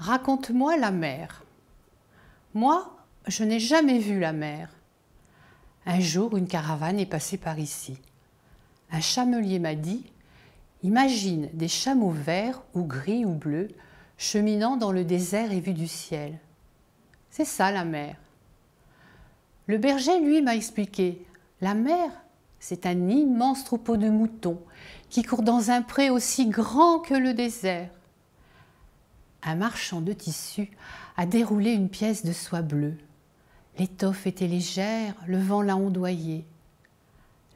Raconte-moi la mer. Moi, je n'ai jamais vu la mer. Un jour, une caravane est passée par ici. Un chamelier m'a dit « Imagine des chameaux verts ou gris ou bleus cheminant dans le désert et vus du ciel. C'est ça la mer. » Le berger, lui, m'a expliqué « La mer, c'est un immense troupeau de moutons qui court dans un pré aussi grand que le désert. » Un marchand de tissus a déroulé une pièce de soie bleue. L'étoffe était légère, le vent l'a ondoyée.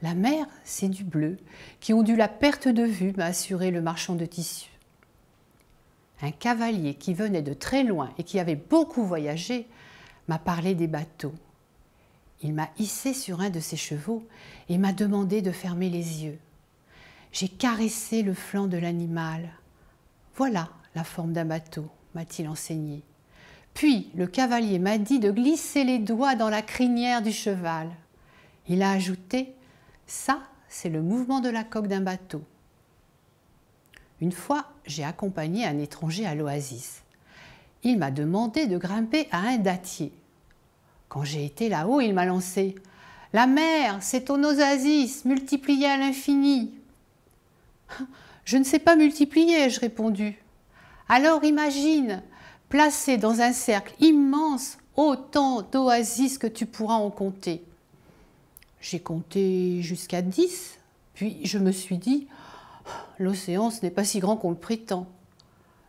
La mer, c'est du bleu, qui ont dû la perte de vue, m'a assuré le marchand de tissus. Un cavalier qui venait de très loin et qui avait beaucoup voyagé m'a parlé des bateaux. Il m'a hissé sur un de ses chevaux et m'a demandé de fermer les yeux. J'ai caressé le flanc de l'animal. Voilà la forme d'un bateau, m'a-t-il enseigné. Puis le cavalier m'a dit de glisser les doigts dans la crinière du cheval. Il a ajouté « Ça, c'est le mouvement de la coque d'un bateau. » Une fois, j'ai accompagné un étranger à l'oasis. Il m'a demandé de grimper à un dattier. Quand j'ai été là-haut, il m'a lancé « La mer, c'est ton oasis, multiplié à l'infini. » Je ne sais pas multiplier, ai-je répondu. Alors imagine, placé dans un cercle immense, autant d'oasis que tu pourras en compter. J'ai compté jusqu'à 10, puis je me suis dit « L'océan, ce n'est pas si grand qu'on le prétend. »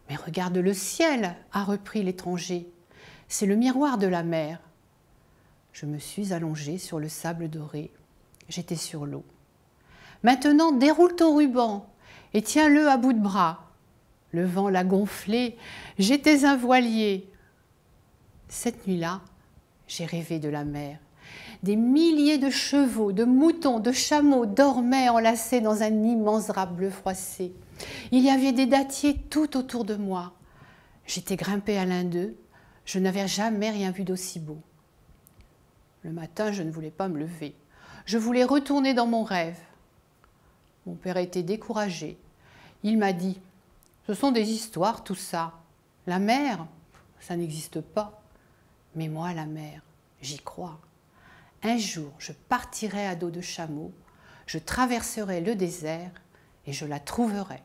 « Mais regarde le ciel, a repris l'étranger. C'est le miroir de la mer. » Je me suis allongée sur le sable doré. J'étais sur l'eau. « Maintenant, déroule ton ruban et tiens-le à bout de bras. » Le vent l'a gonflé, j'étais un voilier. Cette nuit-là, j'ai rêvé de la mer. Des milliers de chevaux, de moutons, de chameaux dormaient enlacés dans un immense drap bleu froissé. Il y avait des dattiers tout autour de moi. J'étais grimpée à l'un d'eux. Je n'avais jamais rien vu d'aussi beau. Le matin, je ne voulais pas me lever. Je voulais retourner dans mon rêve. Mon père était découragé. Il m'a dit « Ce sont des histoires, tout ça. La mer, ça n'existe pas. Mais moi, la mer, j'y crois. Un jour, je partirai à dos de chameau, je traverserai le désert et je la trouverai. »